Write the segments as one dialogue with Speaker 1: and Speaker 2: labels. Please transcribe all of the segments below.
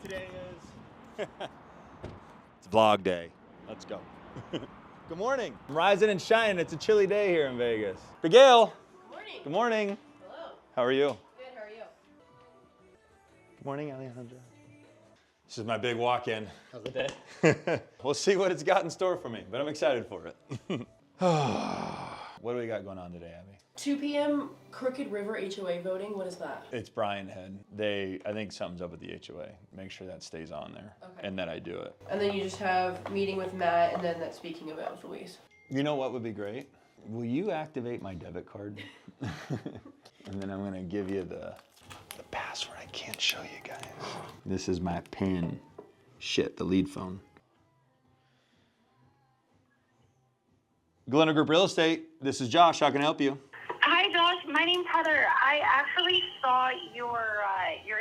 Speaker 1: today is? It's vlog day. Let's go. Good morning. I'm rising and shining. It's a chilly day here in Vegas. Miguel.
Speaker 2: Good morning.
Speaker 1: Good morning.
Speaker 2: Hello.
Speaker 1: How are you?
Speaker 2: Good, how are you?
Speaker 1: Good morning, Alejandra. This is my big walk-in.
Speaker 3: How's the day?
Speaker 1: We'll see what it's got in store for me, but I'm excited for it. What do we got going on today, Abby?
Speaker 2: 2 p.m. Crooked River HOA voting. What is that?
Speaker 1: It's Brian Head. I think something's up with the HOA. Make sure that stays on there,
Speaker 2: Okay.
Speaker 1: and that I do it.
Speaker 2: And then you just have meeting with Matt, and then that speaking event with Luis.
Speaker 1: You know what would be great? Will you activate my debit card? And then I'm gonna give you the password. I can't show you guys. This is my PIN. Shit, the lead phone. Galindo Group Real Estate. This is Josh. How can I help you?
Speaker 4: Hi, Josh. My name's Heather. I actually saw your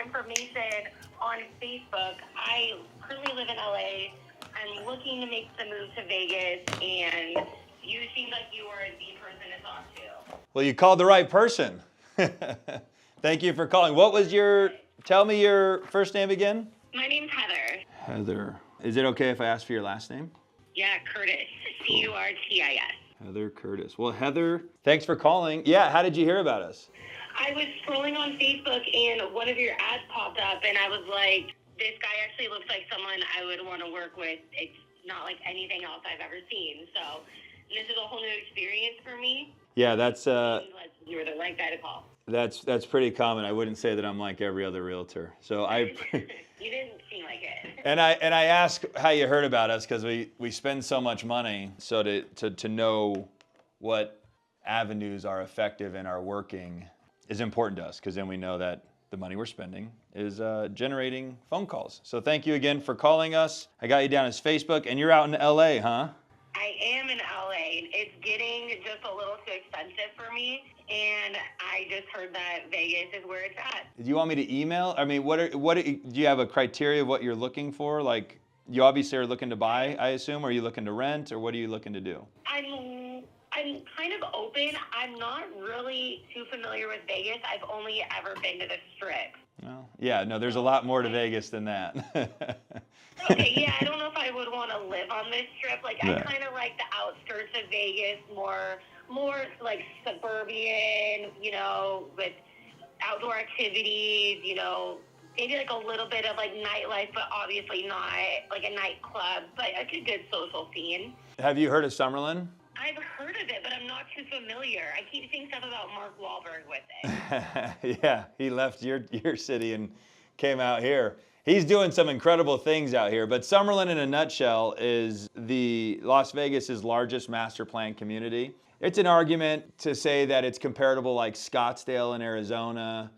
Speaker 4: information on Facebook. I currently live in LA. I'm looking to make the move to Vegas, and you seem like you are the person to talk to.
Speaker 1: Well, you called the right person. Thank you for calling. Tell me your first name again?
Speaker 4: My name's Heather.
Speaker 1: Heather. Is it okay if I ask for your last name?
Speaker 4: Yeah, Curtis. Curtis.
Speaker 1: Heather Curtis. Well, Heather, thanks for calling. Yeah, how did you hear about us?
Speaker 4: I was scrolling on Facebook, and one of your ads popped up, and I was like, this guy actually looks like someone I would want to work with. It's not like anything else I've ever seen. So this is a whole new experience for me.
Speaker 1: Yeah, that's
Speaker 4: You were the right guy to call.
Speaker 1: that's pretty common. I wouldn't say that I'm like every other realtor. So I
Speaker 4: You didn't seem like it.
Speaker 1: and I ask how you heard about us because we spend so much money. So to know what avenues are effective and are working is important to us because then we know that the money we're spending is generating phone calls. So thank you again for calling us. I got you down as Facebook, and you're out in LA, huh?
Speaker 4: I am in LA. It's getting just a little too expensive for me, and I just heard that Vegas is where it's at.
Speaker 1: Do you want me to email? I mean, do you have a criteria of what you're looking for? Like, you obviously are looking to buy, I assume, or are you looking to rent, or what are you looking to do?
Speaker 4: I'm kind of open. I'm not really too familiar with Vegas. I've only ever been to the Strip.
Speaker 1: Well, yeah, no, there's a lot more to Vegas than that.
Speaker 4: Okay, yeah, I don't know if I would want to live on this Strip. Like,
Speaker 1: Yeah.
Speaker 4: I kind of like the outskirts of Vegas, more like suburban, with outdoor activities, maybe like a little bit of like nightlife, but obviously not like a nightclub, but like a good social scene.
Speaker 1: Have you heard of Summerlin?
Speaker 4: I've heard of it, but I'm not too familiar. I keep seeing stuff about Mark Wahlberg with it.
Speaker 1: Yeah, he left your city and came out here. He's doing some incredible things out here, but Summerlin in a nutshell is the Las Vegas's largest master plan community. It's an argument to say that it's comparable like Scottsdale in Arizona,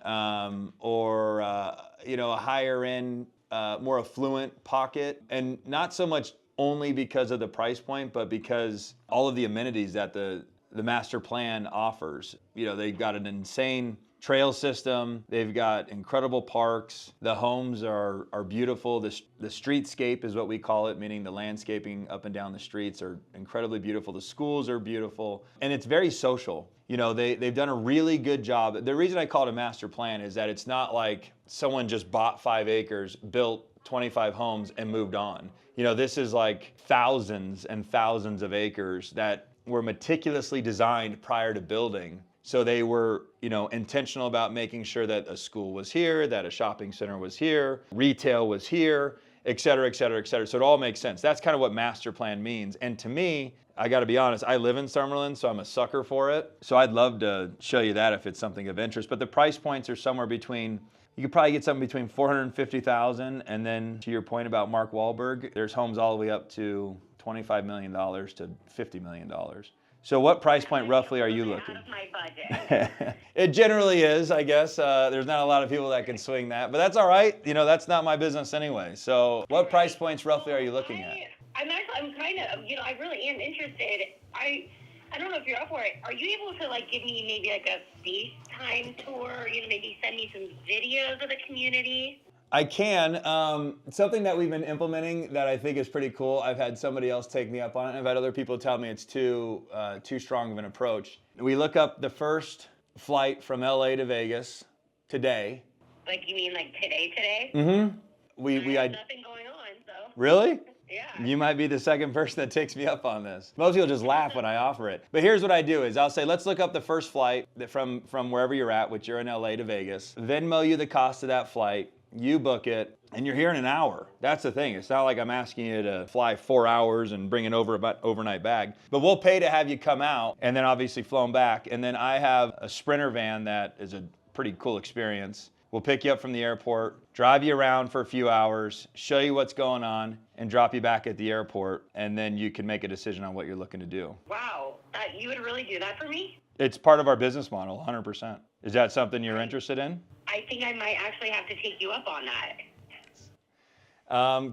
Speaker 1: or a higher end, more affluent pocket, and not so much only because of the price point, but because all of the amenities that the master plan offers. They've got an insane trail system. They've got incredible parks. The homes are beautiful. The streetscape is what we call it, meaning the landscaping up and down the streets are incredibly beautiful. The schools are beautiful, and it's very social. They've done a really good job. The reason I call it a master plan is that it's not like someone just bought 5 acres, built 25 homes, and moved on. This is like thousands and thousands of acres that were meticulously designed prior to building. So they were, intentional about making sure that a school was here, that a shopping center was here, retail was here, et cetera, et cetera, et cetera. So it all makes sense. That's kind of what master plan means. And to me, I got to be honest, I live in Summerlin, so I'm a sucker for it. So I'd love to show you that if it's something of interest. But the price points are somewhere between, you could probably get something between $450,000, and then to your point about Mark Wahlberg, there's homes all the way up to $25 million to $50 million. So what price point roughly are you looking?
Speaker 4: Out of my budget.
Speaker 1: It generally is, I guess. There's not a lot of people that can swing that, but that's all right. That's not my business anyway. So what price points roughly are you looking at?
Speaker 4: I'm kind of, I really am interested. I don't know if you're up for it. Are you able to give me maybe like a FaceTime tour? Maybe send me some videos of the community?
Speaker 1: I can. Something that we've been implementing that I think is pretty cool. I've had somebody else take me up on it. I've had other people tell me it's too strong of an approach. We look up the first flight from LA to Vegas today.
Speaker 4: Like, you mean like today?
Speaker 1: Mm-hmm.
Speaker 4: I have nothing going on, so.
Speaker 1: Really?
Speaker 4: Yeah.
Speaker 1: You might be the second person that takes me up on this. Most people just laugh when I offer it. But here's what I do is I'll say, let's look up the first flight from wherever you're at, which you're in LA to Vegas. Venmo you the cost of that flight. You book it, and you're here in an hour. That's the thing. It's not like I'm asking you to fly 4 hours and bring an overnight bag. But we'll pay to have you come out, and then obviously flown back. And then I have a Sprinter van that is a pretty cool experience. We'll pick you up from the airport, drive you around for a few hours, show you what's going on, and drop you back at the airport. And then you can make a decision on what you're looking to do.
Speaker 4: Wow, you would really do that for me?
Speaker 1: It's part of our business model, 100%. Is that something you're interested in?
Speaker 4: I think I might actually have to take you up on that.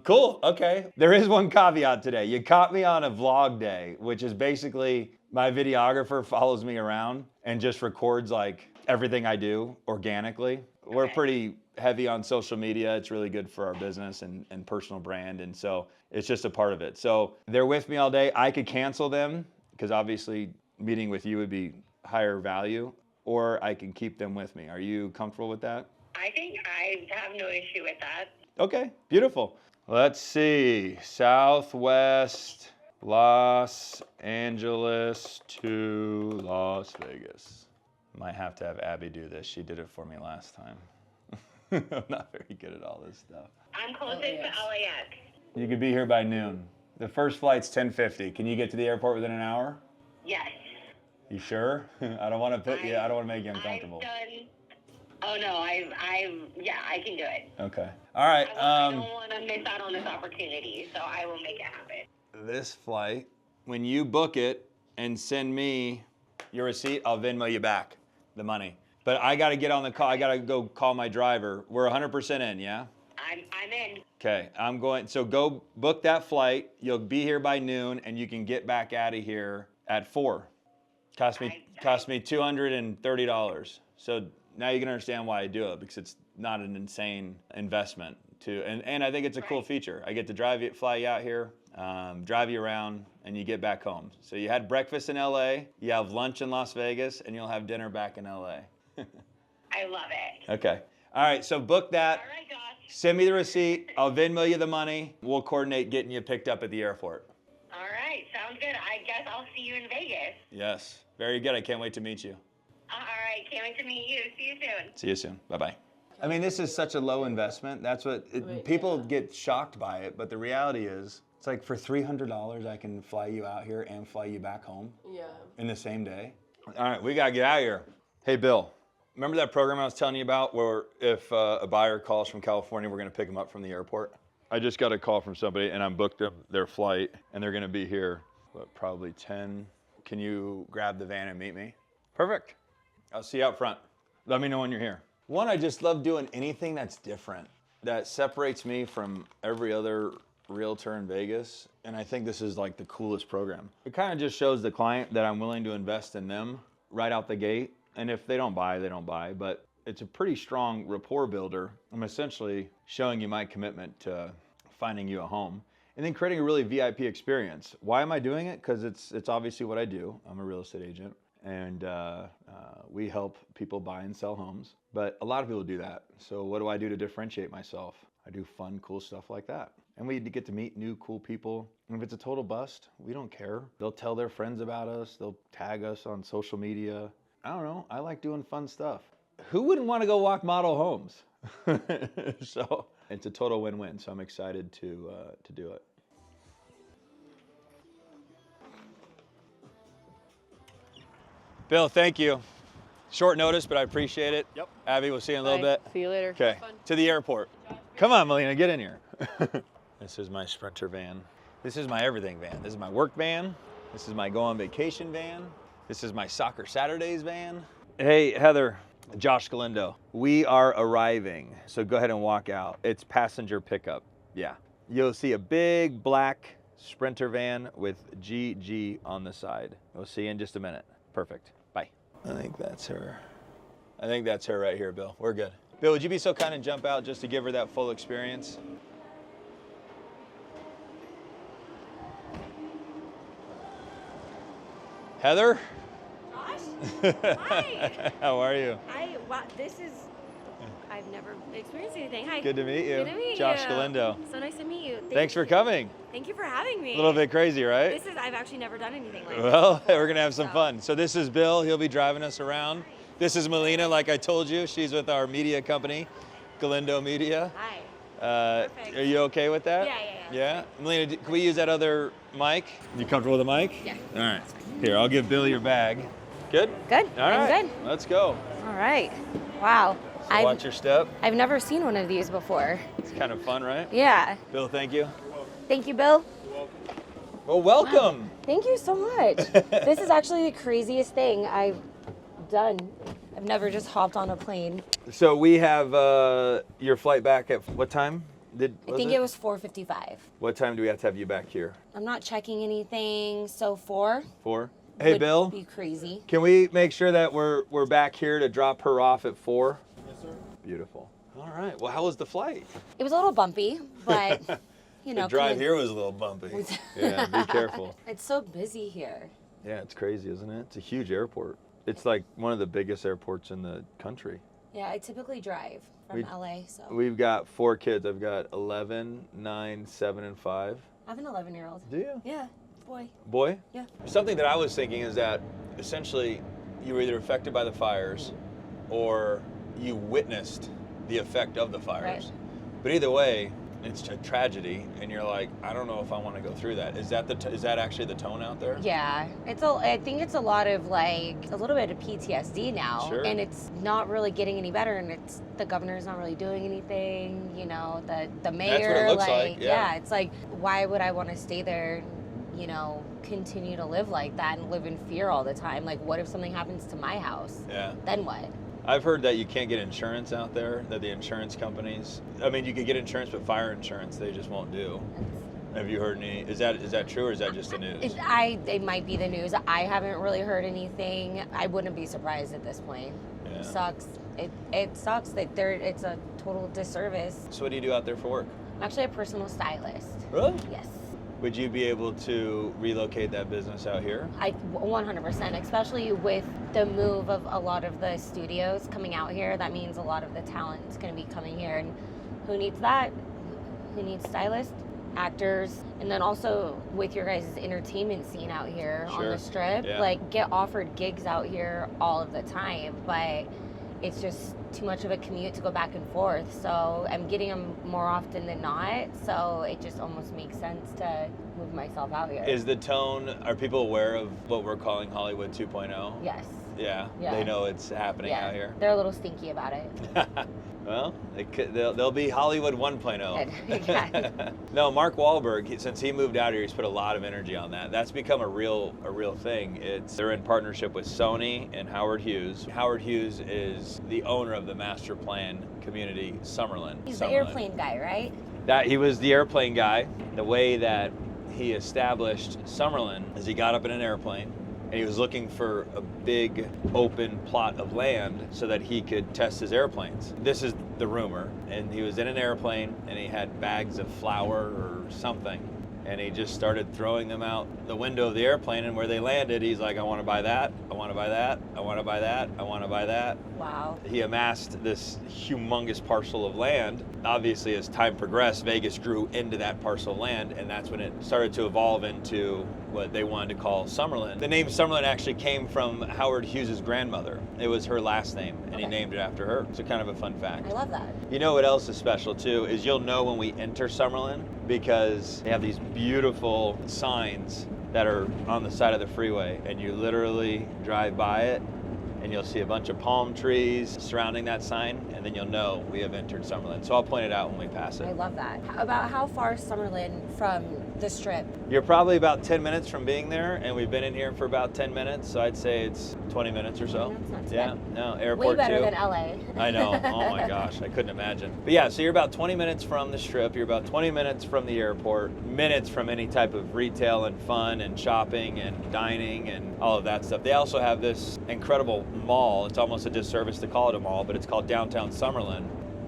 Speaker 1: Cool, okay. There is one caveat today. You caught me on a vlog day, which is basically my videographer follows me around and just records like everything I do organically. We're pretty heavy on social media. It's really good for our business and personal brand. And so it's just a part of it. So they're with me all day. I could cancel them because obviously meeting with you would be higher value, or I can keep them with me. Are you comfortable with that?
Speaker 4: I think I have no issue with that.
Speaker 1: Okay, beautiful. Let's see, Southwest Los Angeles to Las Vegas. Might have to have Abby do this. She did it for me last time. I'm not very good at all this stuff.
Speaker 4: I'm closest to LAX.
Speaker 1: You could be here by noon. The first flight's 10:50. Can you get to the airport within an hour?
Speaker 4: Yes.
Speaker 1: You sure? I don't want to put you. I don't want to make you uncomfortable.
Speaker 4: I've done. Oh no, yeah, I can do it.
Speaker 1: Okay. All right.
Speaker 4: I don't want to miss out on this opportunity, so I will make it happen.
Speaker 1: This flight, when you book it and send me your receipt, I'll Venmo you back the money. But I got to get on the call. I got to go call my driver. We're 100% in, yeah?
Speaker 4: I'm in.
Speaker 1: Okay, I'm going. So go book that flight. You'll be here by noon, and you can get back out of here at 4. Cost me $230. So now you can understand why I do it, because it's not an insane investment and I think it's a cool feature. I get to fly you out here, drive you around, and you get back home. So you had breakfast in LA, you have lunch in Las Vegas, and you'll have dinner back in LA.
Speaker 4: I love it.
Speaker 1: Okay. All right, so book that.
Speaker 4: All right, Josh.
Speaker 1: Send me the receipt. I'll Venmo you the money. We'll coordinate getting you picked up at the airport.
Speaker 4: All right, sounds good. I guess I'll see you in Vegas.
Speaker 1: Yes, very good. I can't wait to meet you.
Speaker 4: All right, can't wait to meet you. See you soon.
Speaker 1: See you soon. Bye-bye. I mean, this is such a low investment. That's what people get shocked by it, but the reality is, it's like for $300, I can fly you out here and fly you back home.
Speaker 2: Yeah.
Speaker 1: In the same day. All right, we gotta get out of here. Hey, Bill, remember that program I was telling you about where if a buyer calls from California, we're gonna pick them up from the airport? I just got a call from somebody and I'm booked them their flight and they're gonna be here, probably 10. Can you grab the van and meet me? Perfect. I'll see you out front. Let me know when you're here. One, I just love doing anything that's different, that separates me from every other realtor in Vegas. And I think this is like the coolest program. It kind of just shows the client that I'm willing to invest in them right out the gate. And if they don't buy, they don't buy. But it's a pretty strong rapport builder. I'm essentially showing you my commitment to finding you a home and then creating a really VIP experience. Why am I doing it? Because it's obviously what I do. I'm a real estate agent. And we help people buy and sell homes. But a lot of people do that. So what do I do to differentiate myself? I do fun, cool stuff like that. And we get to meet new, cool people. And if it's a total bust, we don't care. They'll tell their friends about us. They'll tag us on social media. I don't know. I like doing fun stuff. Who wouldn't want to go walk model homes? So it's a total win-win. So I'm excited to do it. Bill, thank you. Short notice, but I appreciate it. Yep. Abby, we'll see you in a little bit.
Speaker 2: See you later.
Speaker 1: Okay, to the airport. Come on, Melina, get in here. This is my Sprinter van. This is my everything van. This is my work van. This is my go on vacation van. This is my soccer Saturdays van. Hey, Heather, Josh Galindo. We are arriving, so go ahead and walk out. It's passenger pickup, yeah. You'll see a big black Sprinter van with GG on the side. We'll see you in just a minute. Perfect. Bye. I think that's her. I think that's her right here, Bill. We're good. Bill, would you be so kind and jump out just to give her that full experience? Heather?
Speaker 3: Josh? Hi.
Speaker 1: How are you?
Speaker 3: Wow, this is, I've never experienced anything. Hi.
Speaker 1: Good to meet you.
Speaker 3: Good to meet
Speaker 1: Josh
Speaker 3: you.
Speaker 1: Galindo.
Speaker 3: So nice to meet you.
Speaker 1: Thanks for coming.
Speaker 3: Thank you for having me.
Speaker 1: A little bit crazy, right?
Speaker 3: I've actually never done anything like this.
Speaker 1: Well,
Speaker 3: before,
Speaker 1: we're gonna have some fun. So this is Bill. He'll be driving us around. This is Melina, like I told you. She's with our media company, Galindo Media.
Speaker 3: Hi. Perfect.
Speaker 1: Are you okay with that?
Speaker 3: Yeah.
Speaker 1: Yeah? Melina, can we use that other mic? You comfortable with the mic?
Speaker 3: Yeah.
Speaker 1: All right. Here, I'll give Bill your bag. Good?
Speaker 3: Good.
Speaker 1: All right.
Speaker 3: I'm good.
Speaker 1: Let's go.
Speaker 3: All right. Wow.
Speaker 1: So watch your step.
Speaker 3: I've never seen one of these before.
Speaker 1: It's kind of fun, right?
Speaker 3: Yeah.
Speaker 1: Bill, thank you.
Speaker 3: Thank you, Bill.
Speaker 1: Well, welcome.
Speaker 3: Thank you so much. This is actually the craziest thing I've done. I've never just hopped on a plane.
Speaker 1: So we have your flight back at what time?
Speaker 3: I think it was 4:55.
Speaker 1: What time do we have to have you back here?
Speaker 3: I'm not checking anything, so 4.
Speaker 1: 4? Hey,
Speaker 3: would
Speaker 1: Bill.
Speaker 3: Be crazy.
Speaker 1: Can we make sure that we're back here to drop her off at 4? Yes, sir. Beautiful. All right. Well, how was the flight?
Speaker 3: It was a little bumpy, but you know.
Speaker 1: The drive here was a little bumpy. Yeah, be careful.
Speaker 3: It's so busy here.
Speaker 1: Yeah, it's crazy, isn't it? It's a huge airport. It's like one of the biggest airports in the country.
Speaker 3: Yeah, I typically drive from LA, so.
Speaker 1: We've got 4 kids. I've got 11, 9, 7, and 5.
Speaker 3: I have an 11-year-old.
Speaker 1: Do you?
Speaker 3: Yeah, boy.
Speaker 1: Boy?
Speaker 3: Yeah.
Speaker 1: Something that I was thinking is that essentially you were either affected by the fires or you witnessed the effect of the fires.
Speaker 3: Right.
Speaker 1: But either way, it's a tragedy, and you're like, I don't know if I want to go through that. Is that actually the tone out there?
Speaker 3: Yeah, I think it's a lot of like a little bit of PTSD now,
Speaker 1: Sure.
Speaker 3: and it's not really getting any better, and it's the governor's not really doing anything. You know, the mayor.
Speaker 1: That's what it looks like, yeah.
Speaker 3: It's like, why would I want to stay there? You know, continue to live like that and live in fear all the time. Like, what if something happens to my house?
Speaker 1: Yeah.
Speaker 3: Then what?
Speaker 1: I've heard that you can't get insurance out there, that the insurance companies, I mean, you could get insurance, but fire insurance, they just won't do. Have you heard any, is that true, or is that just the news?
Speaker 3: It might be the news. I haven't really heard anything. I wouldn't be surprised at this point.
Speaker 1: Yeah.
Speaker 3: It sucks. It sucks that it's a total disservice.
Speaker 1: So what do you do out there for work?
Speaker 3: I'm actually a personal stylist.
Speaker 1: Really?
Speaker 3: Yes.
Speaker 1: Would you be able to relocate that business out here?
Speaker 3: 100%, especially with the move of a lot of the studios coming out here. That means a lot of the talent is going to be coming here. And who needs that? Who needs stylists, actors, and then also with your guys' entertainment scene out here on the strip,
Speaker 1: Yeah.
Speaker 3: like get offered gigs out here all of the time, but it's just too much of a commute to go back and forth. So I'm getting them more often than not. So it just almost makes sense to move myself out here.
Speaker 1: Is the tone, are people aware of what we're calling Hollywood 2.0?
Speaker 3: Yes.
Speaker 1: Yeah,
Speaker 3: Yeah.
Speaker 1: They know it's happening out here.
Speaker 3: They're a little stinky about it.
Speaker 1: Well, they'll be Hollywood 1.0.
Speaker 3: Yeah.
Speaker 1: No, Mark Wahlberg, since he moved out here, he's put a lot of energy on that. That's become a real thing. They're in partnership with Sony and Howard Hughes. Howard Hughes is the owner of the master plan community, Summerlin.
Speaker 3: He's the airplane guy, right?
Speaker 1: That he was the airplane guy. The way that he established Summerlin is he got up in an airplane and he was looking for a big open plot of land so that he could test his airplanes. This is the rumor. And he was in an airplane and he had bags of flour or something. And he just started throwing them out the window of the airplane, and where they landed, he's like, I want to buy that, I want to buy that, I want to buy that, I want to buy that.
Speaker 3: Wow.
Speaker 1: He amassed this humongous parcel of land. Obviously, as time progressed, Vegas grew into that parcel of land, and that's when it started to evolve into what they wanted to call Summerlin. The name Summerlin actually came from Howard Hughes' grandmother. It was her last name, and he named it after her. So kind of a fun fact.
Speaker 3: I love that.
Speaker 1: You know what else is special too, is you'll know when we enter Summerlin because they have these beautiful signs that are on the side of the freeway, and you literally drive by it and you'll see a bunch of palm trees surrounding that sign, and then you'll know we have entered Summerlin. So I'll point it out when we pass it.
Speaker 3: I love that. About how far is Summerlin from the strip?
Speaker 1: You're probably about 10 minutes from being there, and we've been in here for about 10 minutes, so I'd say it's 20 minutes or so.
Speaker 3: That's not too
Speaker 1: Yeah,
Speaker 3: bad.
Speaker 1: no, airport
Speaker 3: Way better
Speaker 1: too.
Speaker 3: than LA.
Speaker 1: I know. Oh my gosh, I couldn't imagine. But yeah, so you're about 20 minutes from the strip. You're about 20 minutes from the airport, minutes from any type of retail and fun and shopping and dining and all of that stuff. They also have this incredible mall. It's almost a disservice to call it a mall, but it's called Downtown Summerlin.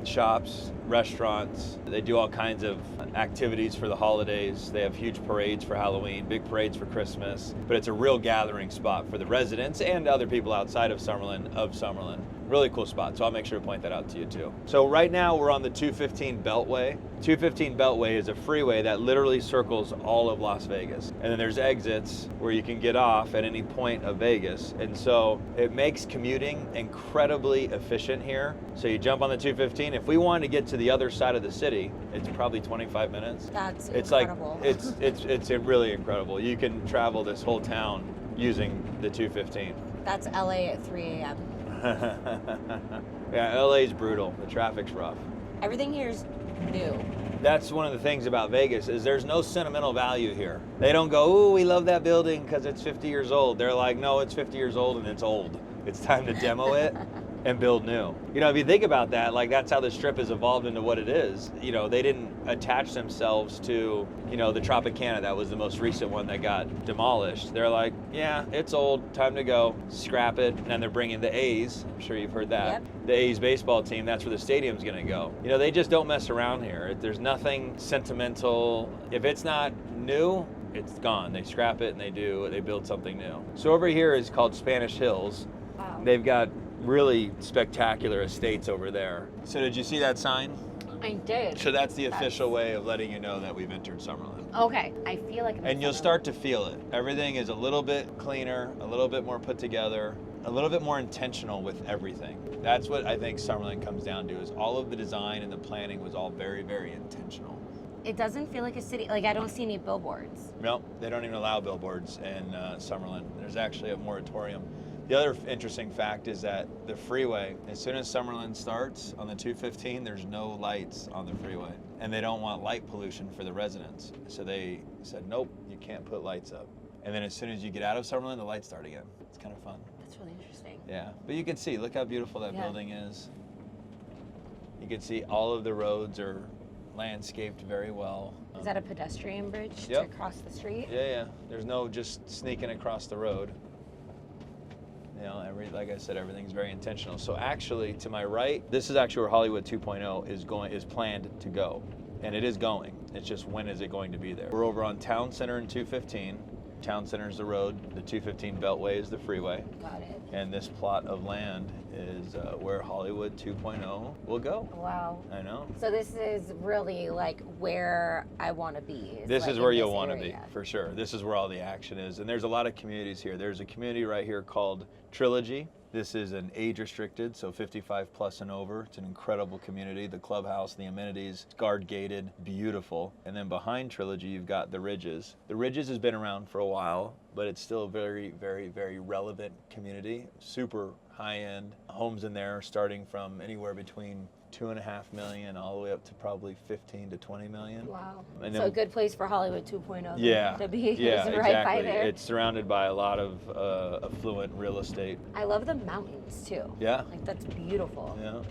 Speaker 1: Shops, restaurants, they do all kinds of activities for the holidays. They have huge parades for Halloween, big parades for Christmas, but it's a real gathering spot for the residents and other people outside of Summerlin. Really cool spot. So I'll make sure to point that out to you too. So right now we're on the 215 Beltway. 215 Beltway is a freeway that literally circles all of Las Vegas. And then there's exits where you can get off at any point of Vegas. And so it makes commuting incredibly efficient here. So you jump on the 215. If we wanted to get to the other side of the city, it's probably 25 minutes.
Speaker 3: That's
Speaker 1: It's
Speaker 3: incredible.
Speaker 1: like, it's really incredible. You can travel this whole town using the 215.
Speaker 3: That's LA at 3 a.m.
Speaker 1: Yeah, LA's brutal. The traffic's rough.
Speaker 3: Everything here's new.
Speaker 1: That's one of the things about Vegas is there's no sentimental value here. They don't go, ooh, we love that building because it's 50 years old. They're like, no, it's 50 years old and it's old. It's time to demo it and build new. You know, if you think about that, like that's how the Strip has evolved into what it is. You know, they didn't attach themselves to, you know, the Tropicana. That was the most recent one that got demolished. They're like, yeah, it's old, time to go, scrap it. And then they're bringing the A's. I'm sure you've heard that.
Speaker 3: Yep.
Speaker 1: The A's baseball team, that's where the stadium's gonna go. You know, they just don't mess around here. There's nothing sentimental. If it's not new, it's gone. They scrap it and they build something new. So over here is called Spanish Hills.
Speaker 3: Wow.
Speaker 1: They've got really spectacular estates over there. So did you see that sign?
Speaker 3: I did.
Speaker 1: So that's the official way of letting you know that we've entered Summerlin.
Speaker 3: Okay, I feel like I'm
Speaker 1: And you'll start to feel it. Everything is a little bit cleaner, a little bit more put together, a little bit more intentional with everything. That's what I think Summerlin comes down to, is all of the design and the planning was all very, very intentional.
Speaker 3: It doesn't feel like a city. Like I don't see any billboards.
Speaker 1: No, they don't even allow billboards in Summerlin. There's actually a moratorium. The other interesting fact is that the freeway, as soon as Summerlin starts on the 215, there's no lights on the freeway. And they don't want light pollution for the residents. So they said, nope, you can't put lights up. And then as soon as you get out of Summerlin, the lights start again. It's kind of fun.
Speaker 3: That's really interesting.
Speaker 1: Yeah, but you can see, look how beautiful that
Speaker 3: Yeah.
Speaker 1: building is. You can see all of the roads are landscaped very well.
Speaker 3: Is that a pedestrian bridge
Speaker 1: Yep.
Speaker 3: to cross the street?
Speaker 1: Yeah. There's no just sneaking across the road. You know, like I said, everything's very intentional. So actually, to my right, this is actually where Hollywood 2.0 is planned to go, and it is going. It's just when is it going to be there? We're over on Town Center and 215. Town Center is the road. The 215 Beltway is the freeway.
Speaker 3: Got it.
Speaker 1: And this plot of land is where Hollywood 2.0 will go.
Speaker 3: Wow.
Speaker 1: I know.
Speaker 3: So this is really like where I want to be.
Speaker 1: This
Speaker 3: like
Speaker 1: is where
Speaker 3: in
Speaker 1: you'll
Speaker 3: this
Speaker 1: want to be,
Speaker 3: area.
Speaker 1: for sure. This is where all the action is. And there's a lot of communities here. There's a community right here called Trilogy. This is an age restricted, so 55 plus and over. It's an incredible community. The clubhouse, the amenities, it's guard gated, beautiful. And then behind Trilogy, you've got the Ridges. The Ridges has been around for a while, but it's still a very, very, very relevant community. Super high end homes in there, starting from anywhere between 2.5 million all the way up to probably 15 to 20 million.
Speaker 3: Wow.
Speaker 1: And
Speaker 3: So
Speaker 1: then-
Speaker 3: a good place for Hollywood 2.0
Speaker 1: Yeah,
Speaker 3: to be.
Speaker 1: yeah,
Speaker 3: is right by
Speaker 1: exactly.
Speaker 3: there.
Speaker 1: It's surrounded by a lot of affluent real estate.
Speaker 3: I love the mountains too.
Speaker 1: Yeah.
Speaker 3: Like that's beautiful.
Speaker 1: Yeah.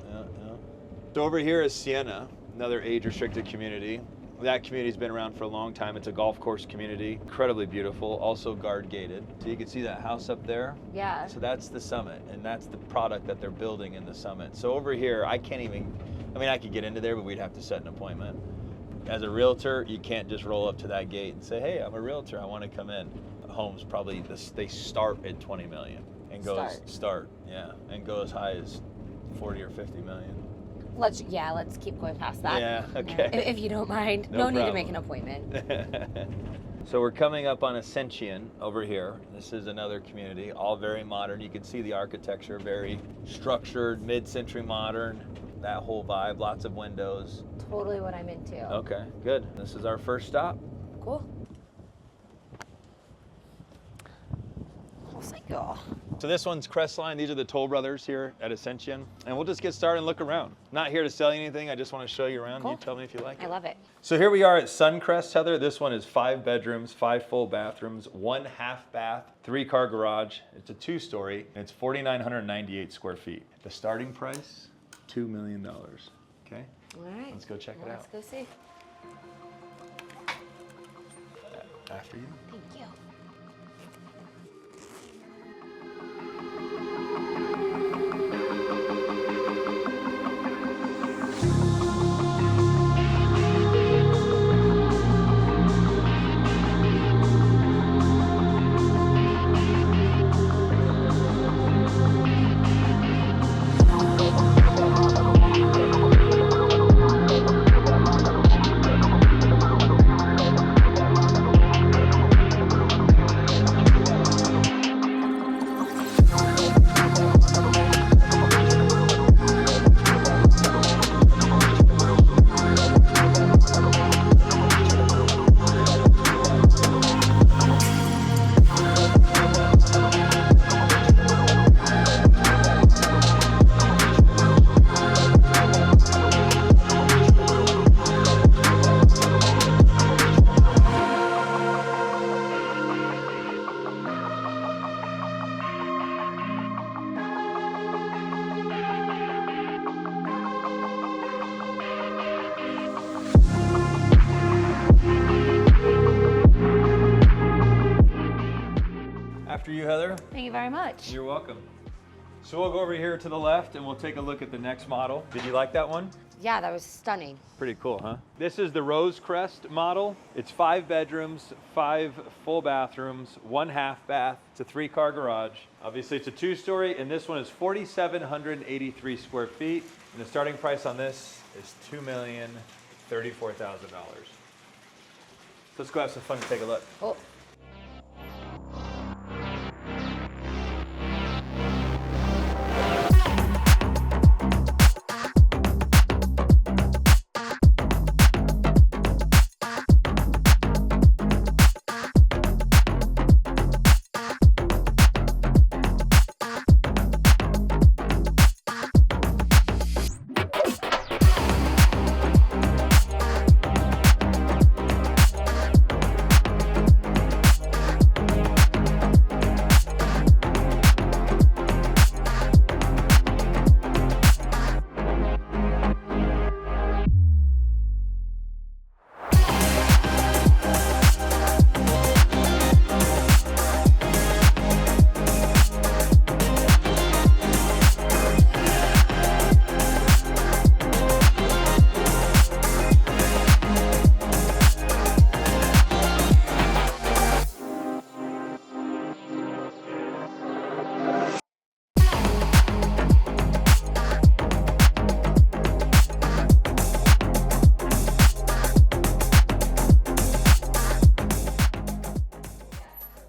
Speaker 1: So over here is Sienna, another age-restricted community. That community's been around for a long time. It's a golf course community, incredibly beautiful, also guard-gated. So you can see that house up there.
Speaker 3: Yeah.
Speaker 1: So that's the Summit, and that's the product that they're building in the Summit. So over here, I could get into there, but we'd have to set an appointment. As a realtor, you can't just roll up to that gate and say, hey, I'm a realtor, I want to come in. Homes probably, they start at 20 million and go and go as high as 40 or 50 million.
Speaker 3: Let's keep going past that.
Speaker 1: Yeah, okay.
Speaker 3: If you don't mind.
Speaker 1: No
Speaker 3: need to
Speaker 1: problem.
Speaker 3: make an appointment.
Speaker 1: So we're coming up on Ascension over here. This is another community, all very modern. You can see the architecture, very structured, mid-century modern, that whole vibe, lots of windows.
Speaker 3: Totally what I'm into.
Speaker 1: Okay, good. This is our first stop.
Speaker 3: Cool. Cycle.
Speaker 1: So this one's Crestline. These are the Toll Brothers here at Ascension. And we'll just get started and look around. Not here to sell you anything. I just want to show you around.
Speaker 3: Cool.
Speaker 1: You tell me if you like it.
Speaker 3: I love it.
Speaker 1: So here we are at Suncrest, Heather. This one is 5 bedrooms, 5 full bathrooms, 1 half bath, 3-car garage. It's a 2-story, and it's 4,998 square feet. The starting price, $2 million. Okay?
Speaker 3: All right.
Speaker 1: Let's go check it
Speaker 3: Let's
Speaker 1: out.
Speaker 3: go see.
Speaker 1: After you.
Speaker 3: Thank you.
Speaker 1: Heather.
Speaker 3: Thank you very much.
Speaker 1: You're welcome. So we'll go over here to the left and we'll take a look at the next model. Did you like that one?
Speaker 3: Yeah, that was stunning.
Speaker 1: Pretty cool, huh? This is the Rose Crest model. It's 5 bedrooms, 5 full bathrooms, 1 half bath. It's a 3-car garage. Obviously it's a 2-story, and this one is 4,783 square feet. And the starting price on this is $2,034,000. Let's go have some fun and take a look.
Speaker 3: Oh.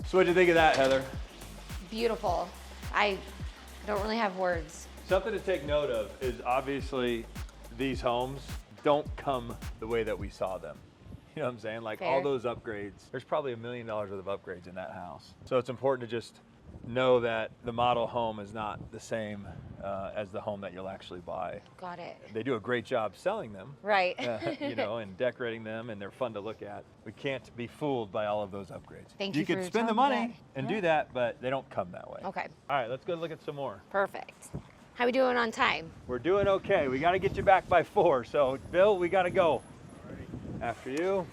Speaker 1: So what'd you think of that, Heather?
Speaker 3: Beautiful. I don't really have words.
Speaker 1: Something to take note of is obviously these homes don't come the way that we saw them. You know what I'm saying? Like all
Speaker 3: Fair.
Speaker 1: those upgrades, there's probably $1 million worth of upgrades in that house. So it's important to just know that the model home is not the same as the home that you'll actually buy.
Speaker 3: Got it.
Speaker 1: They do a great job selling them,
Speaker 3: Right.
Speaker 1: you know, and decorating them, and they're fun to look at. We can't be fooled by all of those upgrades.
Speaker 3: Thank you
Speaker 1: could
Speaker 3: for
Speaker 1: spend the
Speaker 3: telling me
Speaker 1: money
Speaker 3: that.
Speaker 1: and
Speaker 3: Yeah.
Speaker 1: do that, but they don't come that way.
Speaker 3: Okay.
Speaker 1: All right, let's go look at some more.
Speaker 3: Perfect. How we doing on time?
Speaker 1: We're doing okay. We got to get you back by 4. So, Bill, we got to go. After you.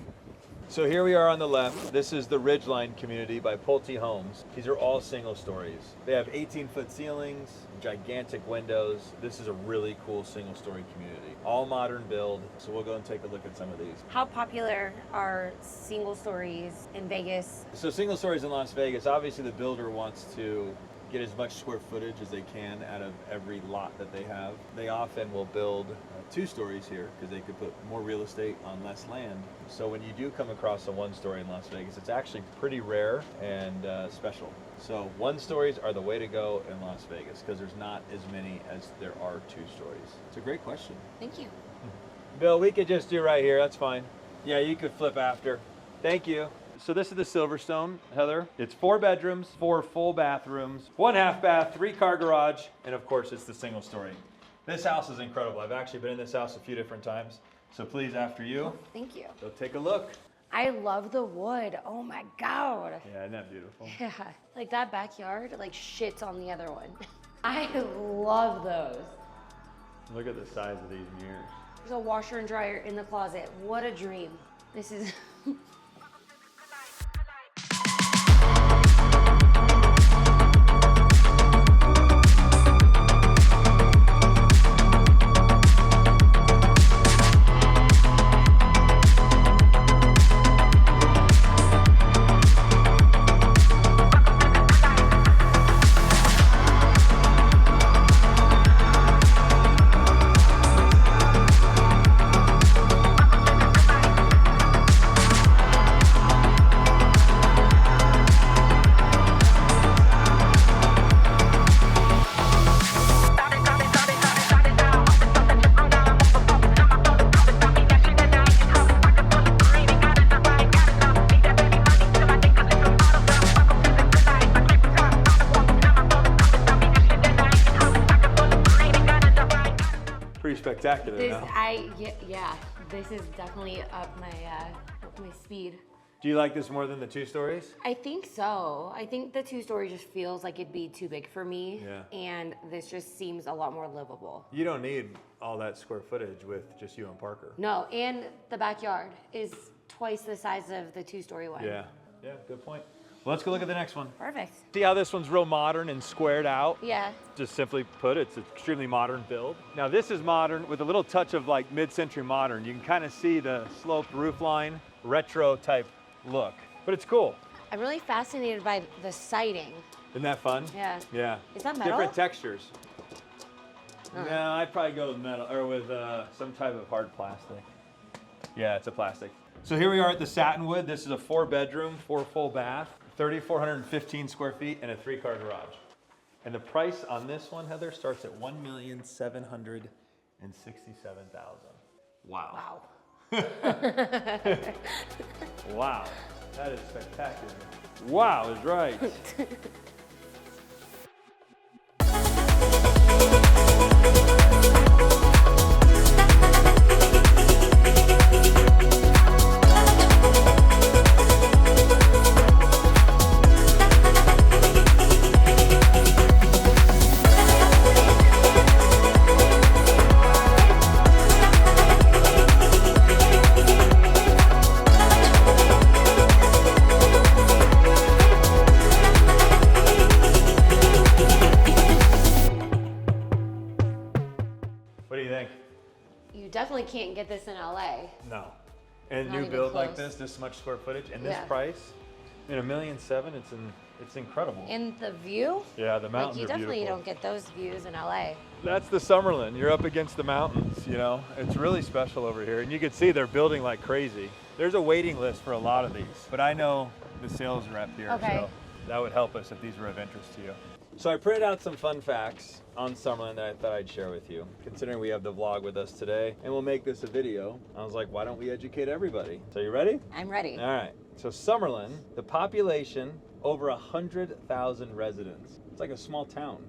Speaker 1: So here we are on the left. This is the Ridgeline community by Pulte Homes. These are all single stories. They have 18-foot ceilings, gigantic windows. This is a really cool single story community. All modern build. So we'll go and take a look at some of these.
Speaker 3: How popular are single stories in Vegas?
Speaker 1: So single stories in Las Vegas, obviously the builder wants to get as much square footage as they can out of every lot that they have. They often will build 2 stories here because they could put more real estate on less land. So when you do come across a 1-story in Las Vegas, it's actually pretty rare and special. So 1 stories are the way to go in Las Vegas because there's not as many as there are 2 stories. It's a great question.
Speaker 3: Thank you.
Speaker 1: Bill, we could just do right here, that's fine. Yeah, you could flip after. Thank you. So this is the Silverstone, Heather. It's 4 bedrooms, 4 full bathrooms, 1 half bath, 3-car garage, and of course it's the single story. This house is incredible. I've actually been in this house a few different times. So please, after you,
Speaker 3: Thank you.
Speaker 1: go take a look.
Speaker 3: I love the wood. Oh my God.
Speaker 1: Yeah, isn't that beautiful?
Speaker 3: Yeah. Like that backyard, like shits on the other one. I love those.
Speaker 1: Look at the size of these mirrors.
Speaker 3: There's a washer and dryer in the closet. What a dream. This is.
Speaker 1: Pretty spectacular,
Speaker 3: This,
Speaker 1: no?
Speaker 3: yeah, this is definitely up my speed.
Speaker 1: Do you like this more than the 2 stories?
Speaker 3: I think so. I think the 2-story just feels like it'd be too big for me.
Speaker 1: Yeah.
Speaker 3: And this just seems a lot more livable.
Speaker 1: You don't need all that square footage with just you and Parker.
Speaker 3: No, and the backyard is twice the size of the 2-story one.
Speaker 1: Yeah, good point. Well, let's go look at the next one.
Speaker 3: Perfect.
Speaker 1: See how this one's real modern and squared out?
Speaker 3: Yeah.
Speaker 1: Just simply put, it's an extremely modern build. Now this is modern with a little touch of like mid-century modern. You can kind of see the sloped roof line, retro type look, but it's cool.
Speaker 3: I'm really fascinated by the siding.
Speaker 1: Isn't that fun?
Speaker 3: Yeah.
Speaker 1: Yeah.
Speaker 3: Is that metal?
Speaker 1: Different textures. No, I'd probably go with metal or with some type of hard plastic. Yeah, it's a plastic. So here we are at the Satinwood. This is a 4-bedroom, 4 full bath, 3,415 square feet, and a 3-car garage. And the price on this one, Heather, starts at $1,767,000. Wow.
Speaker 3: Wow.
Speaker 1: Wow. That is spectacular. Wow is right. What do you think?
Speaker 3: You definitely can't get this in LA.
Speaker 1: No. And
Speaker 3: Not
Speaker 1: new
Speaker 3: even
Speaker 1: build like
Speaker 3: close.
Speaker 1: this much square footage, and this
Speaker 3: Yeah.
Speaker 1: price, I mean, $1.7 million, it's incredible.
Speaker 3: And the view?
Speaker 1: Yeah, the
Speaker 3: Like
Speaker 1: mountains
Speaker 3: you
Speaker 1: are
Speaker 3: definitely
Speaker 1: beautiful.
Speaker 3: don't get those views in LA.
Speaker 1: That's the Summerlin. You're up against the mountains, you know? It's really special over here. And you can see they're building like crazy. There's a waiting list for a lot of these, but I know the sales rep here,
Speaker 3: Okay.
Speaker 1: so that would help us if these were of interest to you. So I printed out some fun facts on Summerlin that I thought I'd share with you, considering we have the vlog with us today, and we'll make this a video. I was like, why don't we educate everybody? So you ready?
Speaker 3: I'm ready.
Speaker 1: All right. So Summerlin, the population, over 100,000 residents. It's like a small town.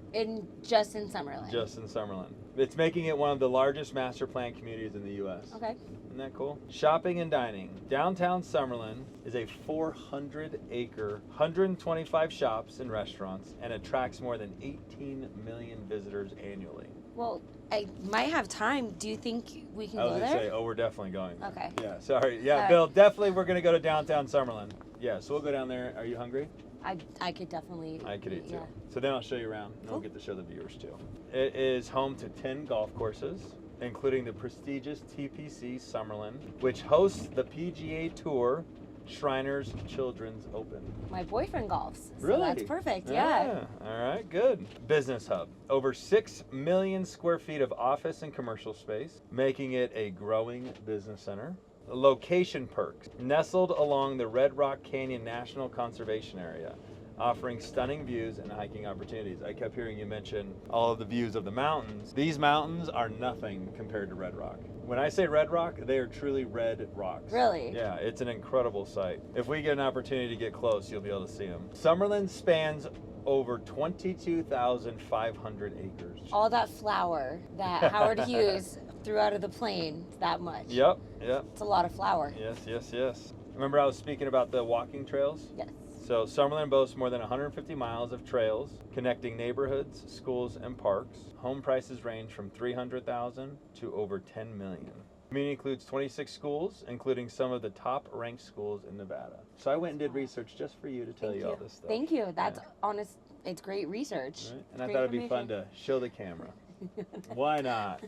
Speaker 3: Just in Summerlin.
Speaker 1: Just in Summerlin. It's making it one of the largest master plan communities in the U.S.
Speaker 3: Okay.
Speaker 1: Isn't that cool? Shopping and dining. Downtown Summerlin is a 400-acre, 125 shops and restaurants, and attracts more than 18 million visitors annually.
Speaker 3: Well, I might have time. Do you think we can
Speaker 1: I was
Speaker 3: go
Speaker 1: gonna
Speaker 3: there?
Speaker 1: say, oh, we're definitely going.
Speaker 3: Okay.
Speaker 1: Yeah, sorry. Yeah,
Speaker 3: All
Speaker 1: Bill, definitely we're gonna go to downtown Summerlin. Yeah, so we'll go down there. Are you hungry?
Speaker 3: I could definitely.
Speaker 1: I could eat too.
Speaker 3: Yeah.
Speaker 1: So then I'll show you around, and
Speaker 3: Cool.
Speaker 1: we'll get to show the viewers too. It is home to 10 golf courses, including the prestigious TPC Summerlin, which hosts the PGA Tour Shriners Children's Open.
Speaker 3: My boyfriend golfs. So
Speaker 1: Really?
Speaker 3: that's perfect. Yeah.
Speaker 1: All right, good. Business hub. Over 6 million square feet of office and commercial space, making it a growing business center. Location perks. Nestled along the Red Rock Canyon National Conservation Area, offering stunning views and hiking opportunities. I kept hearing you mention all of the views of the mountains. These mountains are nothing compared to Red Rock. When I say Red Rock, they are truly red rocks.
Speaker 3: Really?
Speaker 1: Yeah, it's an incredible sight. If we get an opportunity to get close, you'll be able to see them. Summerlin spans over 22,500 acres.
Speaker 3: All that flour that Howard Hughes threw out of the plane, that much.
Speaker 1: Yep.
Speaker 3: It's a lot of flour.
Speaker 1: Yes. Remember I was speaking about the walking trails?
Speaker 3: Yes.
Speaker 1: So Summerlin boasts more than 150 miles of trails connecting neighborhoods, schools, and parks. Home prices range from $300,000 to over $10 million. The community includes 26 schools, including some of the top-ranked schools in Nevada. So I went and did research just for you to tell you all this stuff.
Speaker 3: Thank you. That's
Speaker 1: Yeah.
Speaker 3: honest. It's great research.
Speaker 1: Right? And I
Speaker 3: Great
Speaker 1: thought it'd be fun
Speaker 3: information.
Speaker 1: to show the camera. Why not?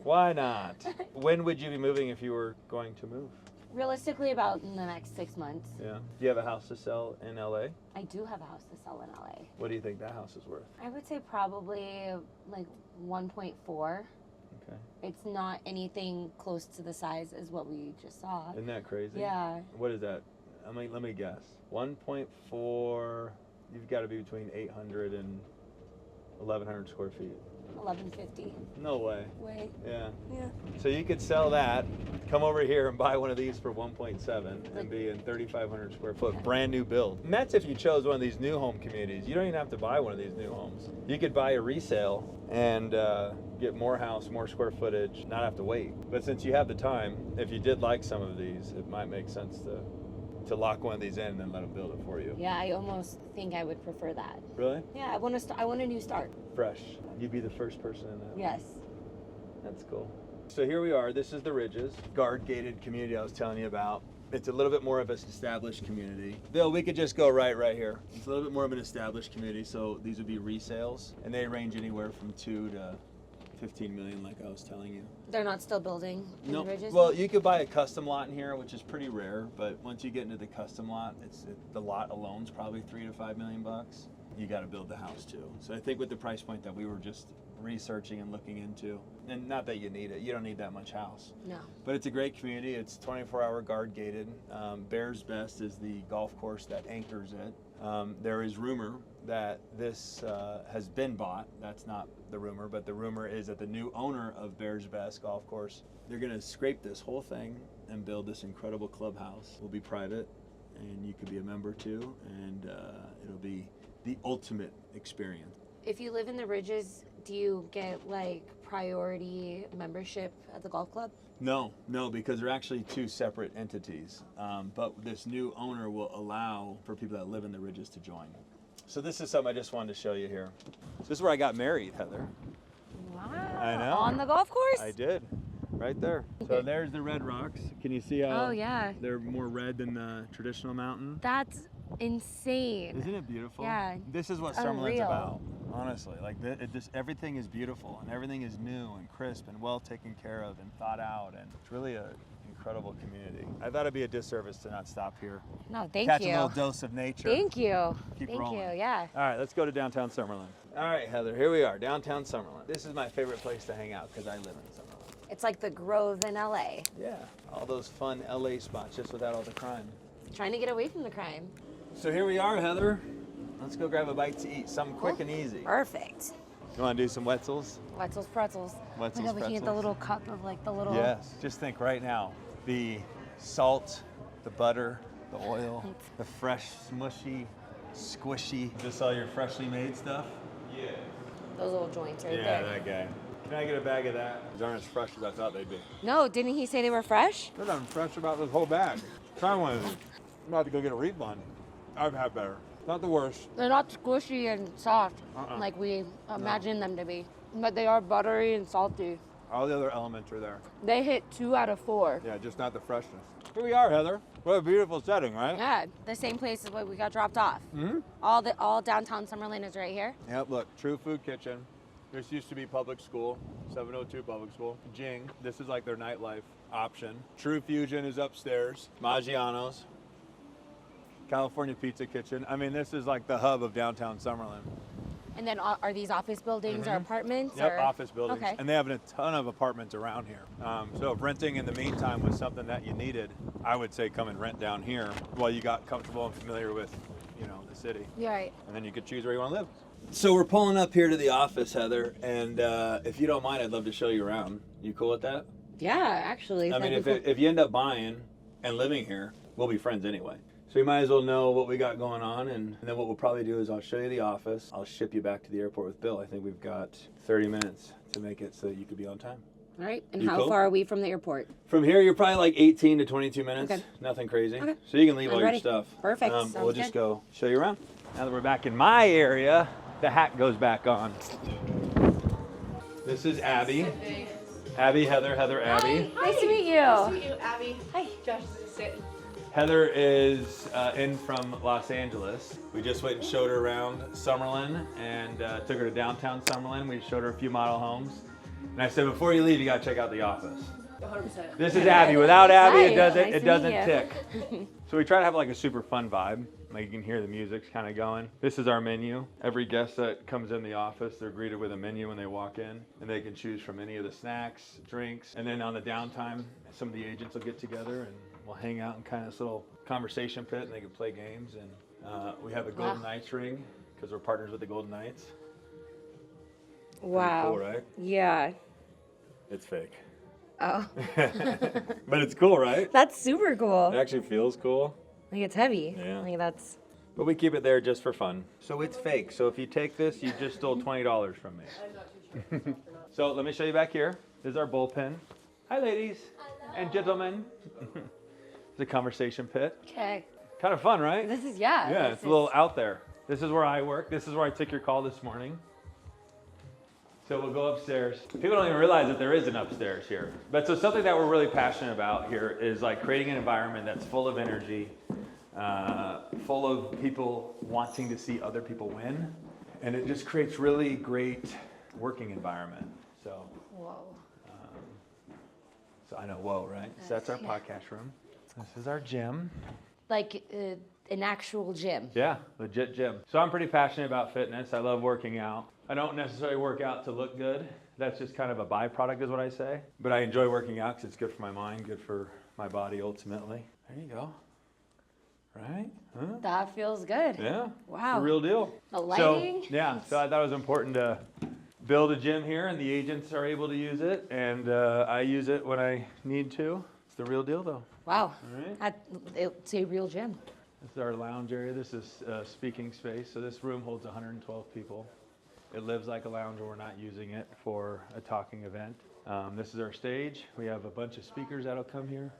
Speaker 1: Why not? When would you be moving if you were going to move?
Speaker 3: Realistically, about in the next 6 months.
Speaker 1: Yeah. Do you have a house to sell in LA?
Speaker 3: I do have a house to sell in LA.
Speaker 1: What do you think that house is worth?
Speaker 3: I would say probably like 1.4.
Speaker 1: Okay.
Speaker 3: It's not anything close to the size as what we just saw.
Speaker 1: Isn't that crazy?
Speaker 3: Yeah.
Speaker 1: What is that? I mean, let me guess. 1.4, you've got to be between 800 and 1,100 square feet.
Speaker 3: 1150.
Speaker 1: No way.
Speaker 3: Way.
Speaker 1: Yeah.
Speaker 3: Yeah.
Speaker 1: So you could sell that, come over here and buy one of these for 1.7 and be in 3,500 square foot, brand new build. And that's if you chose one of these new home communities. You don't even have to buy one of these new homes. You could buy a resale and get more house, more square footage, not have to wait. But since you have the time, if you did like some of these, it might make sense to lock one of these in and then let them build it for you.
Speaker 3: Yeah, I almost think I would prefer that.
Speaker 1: Really?
Speaker 3: Yeah, I want to. I want a new start.
Speaker 1: Fresh. You'd be the first person in that.
Speaker 3: Yes.
Speaker 1: That's cool. So here we are. This is the Ridges, guard-gated community I was telling you about. It's a little bit more of an established community. Bill, we could just go right here. It's a little bit more of an established community, so these would be resales, and they range anywhere from 2 to 15 million, like I was telling you.
Speaker 3: They're not still building in the Ridges?
Speaker 1: Well, you could buy a custom lot in here, which is pretty rare, but once you get into the custom lot, the lot alone's probably 3 to 5 million bucks. You got to build the house too. So I think with the price point that we were just researching and looking into, and not that you need it, you don't need that much house.
Speaker 3: No.
Speaker 1: But it's a great community. It's 24-hour guard gated. Bears Best is the golf course that anchors it. There is rumor that this has been bought. That's not the rumor, but the rumor is that the new owner of Bears Best Golf Course, they're going to scrape this whole thing and build this incredible clubhouse. It will be private, and you could be a member too, and it'll be the ultimate experience.
Speaker 3: If you live in the Ridges, do you get like priority membership at the golf club?
Speaker 1: No, because they're actually two separate entities. But this new owner will allow for people that live in the Ridges to join. So this is something I just wanted to show you here. This is where I got married, Heather.
Speaker 3: Wow.
Speaker 1: I know.
Speaker 3: On the golf course?
Speaker 1: I did, right there. So there's the red rocks. Can you see how
Speaker 3: Oh, yeah.
Speaker 1: they're more red than the traditional mountain?
Speaker 3: That's insane.
Speaker 1: Isn't it beautiful?
Speaker 3: Yeah.
Speaker 1: This is what
Speaker 3: It's
Speaker 1: Summerlin's
Speaker 3: unreal.
Speaker 1: about, honestly. Like everything is beautiful and everything is new and crisp and well taken care of and thought out, and it's really an incredible community. I thought it'd be a disservice to not stop here.
Speaker 3: No, thank
Speaker 1: Catch
Speaker 3: you.
Speaker 1: a little dose of nature.
Speaker 3: Thank you.
Speaker 1: Keep
Speaker 3: Thank
Speaker 1: rolling.
Speaker 3: you, yeah.
Speaker 1: All right, let's go to downtown Summerlin. All right, Heather, here we are, downtown Summerlin. This is my favorite place to hang out because I live in Summerlin.
Speaker 3: It's like the Grove in LA.
Speaker 1: Yeah, all those fun LA spots just without all the crime.
Speaker 3: Trying to get away from the crime.
Speaker 1: So here we are, Heather. Let's go grab a bite to eat, something quick and easy.
Speaker 3: Perfect.
Speaker 1: You want to do some Wetzels?
Speaker 3: Wetzel's pretzels.
Speaker 1: Wetzel's
Speaker 3: Oh my God, we can get the
Speaker 1: pretzels.
Speaker 3: little cup of like the little.
Speaker 1: Yes. Just think right now, the salt, the butter, the oil, the fresh, smushy, squishy. Just all your freshly made stuff? Yeah.
Speaker 3: Those little joints right
Speaker 1: Yeah,
Speaker 3: there.
Speaker 1: that guy. Can I get a bag of that? These aren't as fresh as I thought they'd be.
Speaker 3: No, didn't he say they were fresh?
Speaker 1: They're not fresh about this whole bag. Try one of these. I'm about to go get a refund. I've had better. Not the worst.
Speaker 3: They're not squishy and soft like we imagine them to be, but they are buttery and salty.
Speaker 1: All the other elements are there.
Speaker 3: They hit 2 out of 4.
Speaker 1: Yeah, just not the freshness. Here we are, Heather. What a beautiful setting, right?
Speaker 3: Yeah, the same place as where we got dropped off.
Speaker 1: Mm-hmm.
Speaker 3: All downtown Summerlin is right here.
Speaker 1: Yep, look, True Food Kitchen. This used to be public school, 702 public school. Jing, this is like their nightlife option. True Fusion is upstairs. Maggiano's. California Pizza Kitchen. I mean, this is like the hub of downtown Summerlin.
Speaker 3: And then are these office buildings or apartments?
Speaker 1: Yep,
Speaker 3: or?
Speaker 1: office buildings.
Speaker 3: Okay.
Speaker 1: And they have a ton of apartments around here. So if renting in the meantime was something that you needed, I would say come and rent down here while you got comfortable and familiar with, the city.
Speaker 3: You're right.
Speaker 1: And then you could choose where you want to live. So we're pulling up here to the office, Heather, and if you don't mind, I'd love to show you around. You cool with that?
Speaker 3: Yeah, actually.
Speaker 1: I mean, if you end up buying and living here, we'll be friends anyway. So you might as well know what we got going on, and then what we'll probably do is I'll show you the office. I'll ship you back to the airport with Bill. I think we've got 30 minutes to make it so that you could be on time.
Speaker 3: All right. And
Speaker 1: You
Speaker 3: how
Speaker 1: cool?
Speaker 3: far are we from the airport?
Speaker 1: From here, you're probably like 18 to 22 minutes.
Speaker 3: Okay.
Speaker 1: Nothing crazy.
Speaker 3: Okay.
Speaker 1: So you can leave
Speaker 3: I'm
Speaker 1: all
Speaker 3: ready.
Speaker 1: your stuff.
Speaker 3: Perfect.
Speaker 1: We'll
Speaker 3: Sounds
Speaker 1: just
Speaker 3: good.
Speaker 1: go show you around. Now that we're back in my area, the hat goes back on. This is Abby. Abby, Heather, Abby.
Speaker 3: Nice to meet you.
Speaker 2: Nice to meet you, Abby.
Speaker 3: Hi.
Speaker 2: Josh is sitting.
Speaker 1: Heather is in from Los Angeles. We just went and showed her around Summerlin and took her to downtown Summerlin. We showed her a few model homes. And I said, before you leave, you gotta check out the office.
Speaker 2: 100%.
Speaker 1: This is Abby. Without Abby,
Speaker 3: Hi.
Speaker 1: it doesn't
Speaker 3: Nice to
Speaker 1: it doesn't
Speaker 3: meet you.
Speaker 1: tick. So we try to have like a super fun vibe. Like you can hear the music's kind of going. This is our menu. Every guest that comes in the office, they're greeted with a menu when they walk in, and they can choose from any of the snacks, drinks, and then on the downtime, some of the agents will get together and we'll hang out in kind of this little conversation pit, and they can play games. And we have a Golden Knights ring because we're partners with the Golden Knights.
Speaker 3: Wow.
Speaker 1: Cool, right?
Speaker 3: Yeah.
Speaker 1: It's fake,
Speaker 3: Oh.
Speaker 1: but it's cool, right?
Speaker 3: That's super cool.
Speaker 1: It actually feels cool.
Speaker 3: Like it's heavy.
Speaker 1: Yeah.
Speaker 3: Like that's.
Speaker 1: But we keep it there just for fun. So it's fake. So if you take this, you just stole $20 from me. So let me show you back here. This is our bullpen. Hi, ladies and gentlemen. It's a conversation pit.
Speaker 3: Okay.
Speaker 1: Kind of fun, right?
Speaker 3: This is
Speaker 1: Yeah,
Speaker 3: this
Speaker 1: it's a
Speaker 3: is-
Speaker 1: little out there. This is where I work. This is where I took your call this morning. This is our bullpen. Hi, ladies and gentlemen. It's a conversation pit. Kind of fun, right? Yeah, it's a little out there. This is where I work. This is where I took your call this morning. This is So we'll go upstairs. People don't even realize that there is an upstairs here. But so something that we're really passionate about here is like creating an environment that's full of energy, full of people wanting to see other people win. And it just creates really great working environment. So,
Speaker 3: Whoa.
Speaker 1: so I know, whoa, right? So that's our podcast room. This is our gym.
Speaker 3: Like an actual gym.
Speaker 1: Yeah, legit gym. So I'm pretty passionate about fitness. I love working out. I don't necessarily work out to look good. That's just kind of a byproduct is what I say. But I enjoy working out because it's good for my mind, good for my body ultimately. There you go. Right? Huh?
Speaker 3: That feels good.
Speaker 1: Yeah.
Speaker 3: Wow.
Speaker 1: It's the real deal.
Speaker 3: The lighting.
Speaker 1: So I thought it was important to build a gym here, and the agents are able to use it, and I use it when I need to. It's the real deal though.
Speaker 3: Wow.
Speaker 1: All right.
Speaker 3: It's a real gym.
Speaker 1: This is our lounge area. This is speaking space. So this room holds 112 people. It lives like a lounge when we're not using it for a talking event. This is our stage. We have a bunch of speakers that'll come here,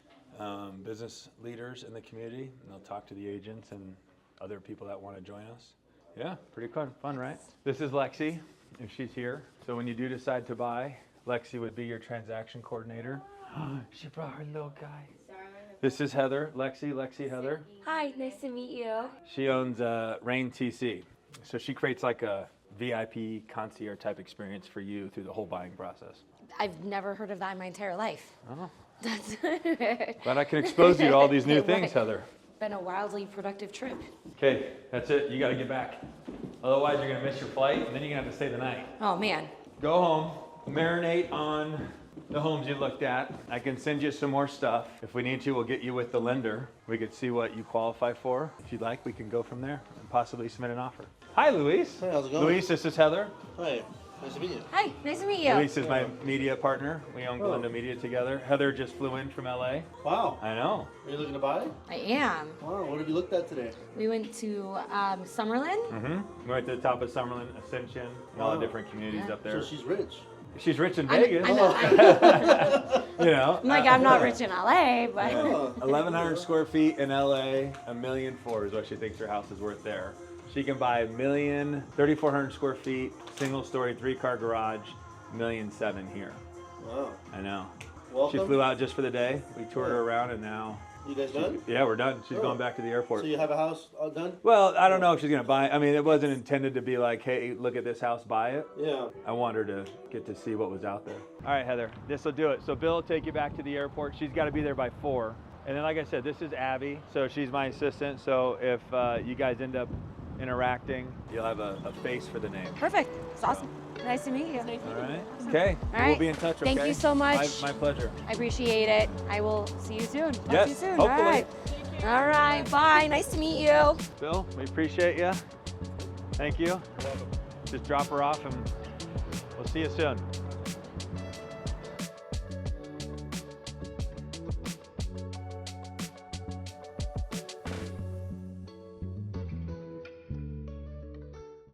Speaker 1: business leaders in the community, and they'll talk to the agents and other people that want to join us. Yeah, pretty fun, right? This is Lexi, if she's here. So when you do decide to buy, Lexi would be your transaction coordinator. She brought her little guy. This is Heather, Lexi, Heather.
Speaker 3: Hi, nice to meet you.
Speaker 1: She owns Rain TC. So she creates like a VIP concierge type experience for you through the whole buying process.
Speaker 3: I've never heard of that in my entire life.
Speaker 1: Oh.
Speaker 3: That's
Speaker 1: Glad I can expose you to all these new things,
Speaker 3: Right.
Speaker 1: Heather.
Speaker 3: Been a wildly productive trip.
Speaker 1: Okay, that's it. You got to get back. Otherwise, you're going to miss your flight, and then you're going to have to stay the night.
Speaker 3: Oh man.
Speaker 1: Go home, marinate on the homes you looked at. I can send you some more stuff. If we need to, we'll get you with the lender. We could see what you qualify for. If you'd like, we can go from there and possibly submit an offer. Hi, Luis.
Speaker 5: Hey, how's it going?
Speaker 1: Luis, this is Heather.
Speaker 5: Hi, nice to meet you.
Speaker 3: Hi, nice to meet you.
Speaker 1: Luis is my media partner. We own Galindo Media together. Heather just flew in from LA.
Speaker 5: Wow,
Speaker 1: I know.
Speaker 5: are you looking to buy?
Speaker 3: I am.
Speaker 5: Wow, what have you looked at today?
Speaker 3: We went to Summerlin.
Speaker 1: Mm-hmm. We're at the top of Summerlin, Ascension, and all the different communities up there.
Speaker 5: So she's rich.
Speaker 1: She's rich in
Speaker 3: I'm-
Speaker 1: Vegas.
Speaker 3: I'm
Speaker 1: You know.
Speaker 3: I'm like, I'm not rich in LA, but
Speaker 5: Oh,
Speaker 1: 1,100 square feet in LA, $1.4 million is what she thinks her house is worth there. She can buy 3,400 square feet, single story, 3-car garage, $1.7 million here.
Speaker 5: wow.
Speaker 1: I know.
Speaker 5: Welcome.
Speaker 1: She flew out just for the day. We toured her around, and now,
Speaker 5: You guys done?
Speaker 1: yeah, we're done. She's
Speaker 5: Oh.
Speaker 1: going back to the airport.
Speaker 5: So you have a house all done?
Speaker 1: Well, I don't know if she's gonna buy. I mean, it wasn't intended to be like, hey, look at this house, buy it.
Speaker 5: Yeah.
Speaker 1: I want her to get to see what was out there. All right, Heather, this will do it. So Bill will take you back to the airport. She's got to be there by 4. And then, like I said, this is Abby. So she's my assistant. So if you guys end up interacting, you'll have a face for the name.
Speaker 3: perfect. It's awesome. Nice to meet you.
Speaker 1: All right. Okay.
Speaker 3: All
Speaker 1: We'll
Speaker 3: right.
Speaker 1: be in touch.
Speaker 3: Thank
Speaker 1: okay?
Speaker 3: you so much.
Speaker 1: My pleasure.
Speaker 3: I appreciate it. I will see you soon. Talk
Speaker 1: Yes,
Speaker 3: to you soon.
Speaker 1: hopefully.
Speaker 3: All right. All right. Bye. Nice to meet you.
Speaker 1: Bill, we appreciate you. Thank you. Just drop her off, and we'll see you soon.